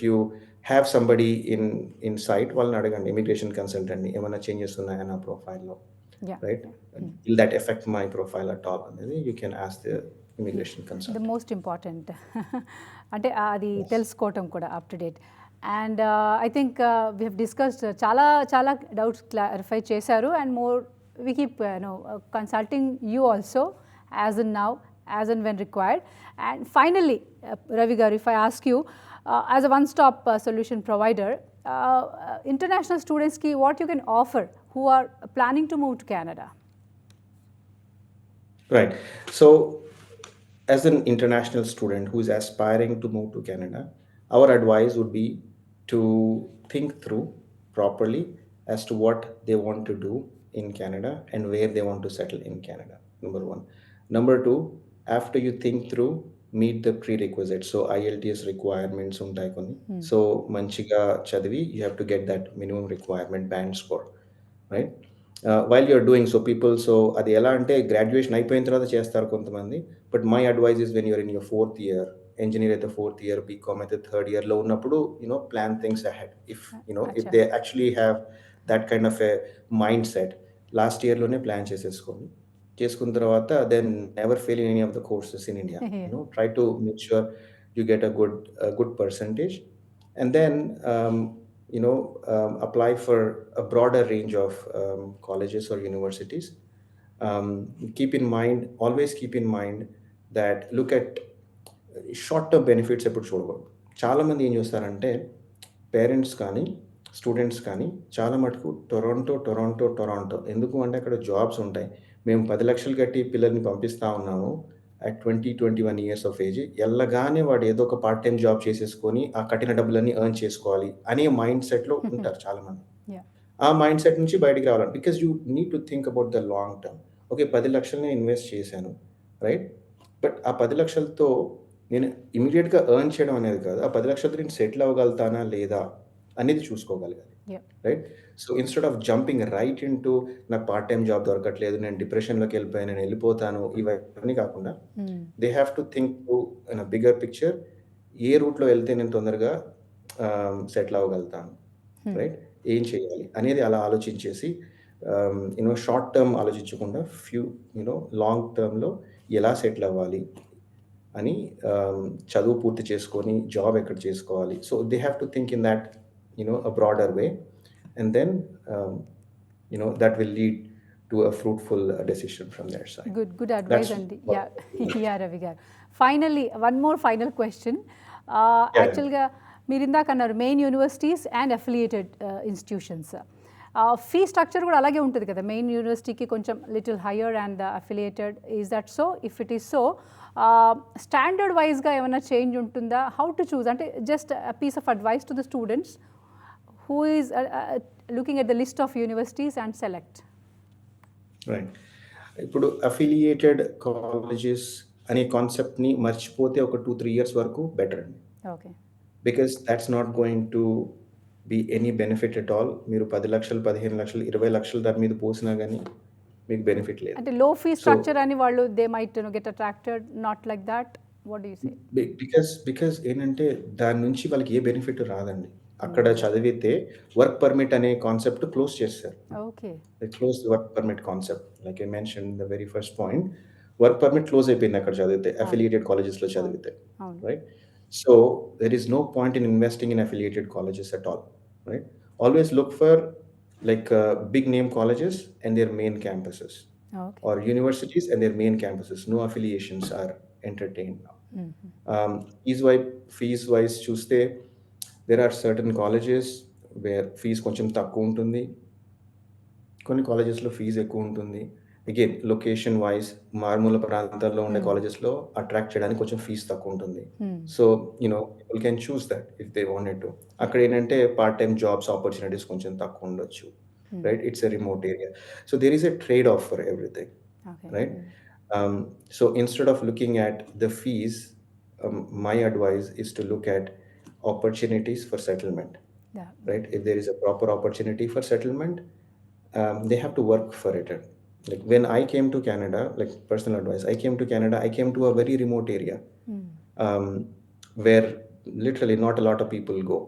you have somebody in sight, వాళ్ళని అడగండి, immigration కన్సల్టెంట్ని, ఏమైనా changes ఉన్నాయా నా ప్రొఫైల్లో, right? Will that affect my profile at all అనేది you can ask the immigration consultant. The most important అంటే అది తెలుసుకోవటం కూడా up to date. And I think we have discussed చాలా డౌట్స్ క్లారిఫై చేశారు. And more we keep consulting you also as in now, as and when required. And finally, Ravi garu, if I ask you, as a one-stop solution provider, international students ki what you can offer who are planning to move to Canada? Right. So as an international student who is aspiring to move to Canada, our advice would be to think through properly as to what they want to do in Canada and where they want to settle in Canada. Number one. Number two, after you think through, meet the prerequisites. So IELTS requirements ఉంటాయి కొన్ని. So మంచిగా చదివి you have to get that minimum requirement band score, right? While you're doing so, people, so అది ఎలా అంటే graduation అయిపోయిన తర్వాత చేస్తారు కొంతమంది, but my advice is when you're in your fourth year, engineer అయితే ఫోర్త్ ఇయర్, బీకామ్ అయితే third ఇయర్లో ఉన్నప్పుడు plan things ahead. If if they actually have that kind of a mindset, last ఇయర్లోనే plan చేసేసుకోండి. చేసుకున్న తర్వాత then never fail in any of the courses in India. Try to make sure you get a good percentage and then apply for a broader range of colleges or universities. Always keep in mind that look at short term benefits ఎప్పుడు చూడకూడదు. చాలామంది ఏం చేస్తారంటే parents కానీ students కానీ చాలా మటుకు Toronto ఎందుకు అంటే అక్కడ జాబ్స్ ఉంటాయి. మేము 10 లక్షలు కట్టి పిల్లల్ని పంపిస్తూ ఉన్నాము అట్ 21 years ఆఫ్ ఏజ్, ఎల్లగానే వాడు ఏదో ఒక పార్ట్ టైం జాబ్ చేసేసుకొని ఆ కట్టిన డబ్బులన్నీ ఎర్న్ చేసుకోవాలి అనే మైండ్ సెట్లో ఉంటారు చాలామంది. ఆ మైండ్ సెట్ నుంచి బయటికి రావాలి. Because you need to think about the long term. Okay, 10 లక్షలని ఇన్వెస్ట్ చేశాను, రైట్, బట్ ఆ 10 లక్షలతో నేను ఇమీడియట్గా ఎర్న్ చేయడం అనేది కాదు, ఆ 10 లక్షలతో నేను సెటిల్ అవ్వగలుగుతానా లేదా అనేది చూసుకోగలగాలి, right? So instead of jumping right in to నాకు పార్ట్ టైం జాబ్ దొరకట్లేదు, నేను డిప్రెషన్లోకి వెళ్ళిపోయాను, నేను వెళ్ళిపోతాను, ఇవన్నీ కాకుండా they have to think to in a bigger picture. ఏ రూట్లో వెళ్తే నేను తొందరగా సెటిల్ అవ్వగలుగుతాను, రైట్, ఏం చేయాలి అనేది అలా ఆలోచించేసి షార్ట్ టర్మ్ ఆలోచించకుండా లాంగ్ టర్మ్లో ఎలా సెటిల్ అవ్వాలి అని చదువు పూర్తి చేసుకొని జాబ్ ఎక్కడ చేసుకోవాలి. So they have to think in that a broader way, and then that will lead to a fruitful decision from their side. Good advice. And yeah Ravi garu, finally one more final question. Actually ga మీరు ఇందాక అన్నారు main universities and affiliated institutions, fee structure కూడా అలాగే ఉంటుంది కదా, main యూనివర్సిటీకి కొంచెం little higher and affiliated. Is that so? If it is so, standard వైజ్గా ఏమైనా చేంజ్ ఉంటుందా? How to choose? అంటే just piece of advice to the students who is looking at the list of universities and select. Right. ఇప్పుడు affiliated colleges అనే కాన్సెప్ట్ని మర్చిపోతే ఒక 2-3 years వరకు బెటర్ అండి. Okay, because that's not going to be any benefit at all. మీరు 10 లక్షలు 15 లక్షలు 20 లక్షలు దాని మీద పోసినా కానీ మీకు బెనిఫిట్ లేదు. అంటే లో ఫీ స్ట్రక్చర్ అని వాళ్ళు they might get attracted, not like that. What do you say? Because ఏంటంటే దాని నుంచి వాళ్ళకి ఏ బెనిఫిట్ రాదండి. అక్కడ చదివితే వర్క్ పర్మిట్ అనే కాన్సెప్ట్ క్లోజ్ చేస్తారు. Okay, close work permit concept, like I mention the very first point, work permit close అయిపోయింది అక్కడ చదివితే, అఫిలియేటెడ్ కాలేజెస్లో చదివితే, right? So there is no point in investing in affiliated colleges at all, right? Always look for like big name colleges and their main campuses, or universities and their main campuses. No affiliations are entertained now. Fees wise చూస్తే there are certain colleges where fees కొంచెం తక్కువ ఉంటుంది, కొన్ని కాలేజెస్లో fee ఎక్కువ ఉంటుంది. Again location wise మారుమూల ప్రాంతాల్లో ఉండే కాలేజెస్లో అట్రాక్ట్ చేయడానికి కొంచెం ఫీజు తక్కువ ఉంటుంది. So people can choose that if they wanted to. అక్కడ ఏంటంటే పార్ట్ టైం జాబ్స్ ఆపర్చునిటీస్ కొంచెం తక్కువ ఉండొచ్చు, right? It's a remote area. So there is a trade off for everything, right? So instead of looking at the fees, my advice is to look at opportunities for settlement, right? If there is a proper opportunity for settlement, they have to work for it. Like when I came to Canada, like personal advice, I came to a very remote area where literally not a lot of people go.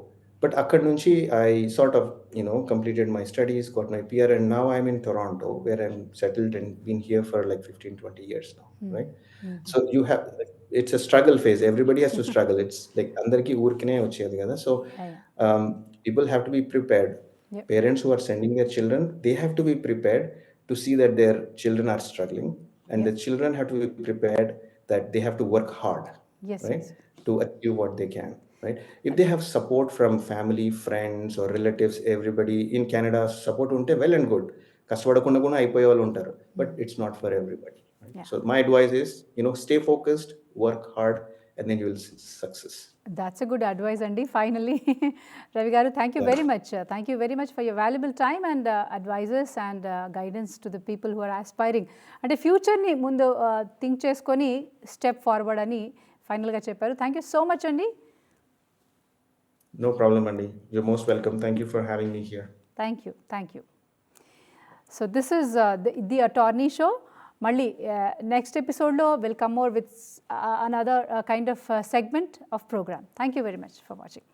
But akkad nunchi I sort of completed my studies, got my PR, and now I'm in Toronto where I'm settled and been here for like 15-20 years now, right? So you have, it's a struggle phase. Everybody has to struggle. It's like andarki urkine vachedi kada. So people have to be prepared. Parents who are sending their children, they have to be prepared to see that their children are struggling, and the children have to be prepared that they have to work hard, right? To achieve what they can, right? If they have support from family, friends or relatives, everybody in Canada support unte well and good, కష్టపడకుండా కూడా అయిపోయే వాళ్ళు ఉంటారు, but it's not for everybody, right? So my advice is stay focused, work hard, and then you will see success. That's a good advice, Andy. Finally, Ravi Garu, thank you very much. Thank you very much for your valuable time and advices and guidance to the people who are aspiring. అంటే ఫ్యూచర్ని ముందు think చేసుకొని step forward అని ఫైనల్గా చెప్పారు. Thank you so much అండి. No problem, Andy. You're most welcome. Thank you for having me here. Thank you, thank you. So this is the attorney show. మళ్ళీ next ఎపిసోడ్లో will come more with another kind of segment of program. Thank you very much for watching.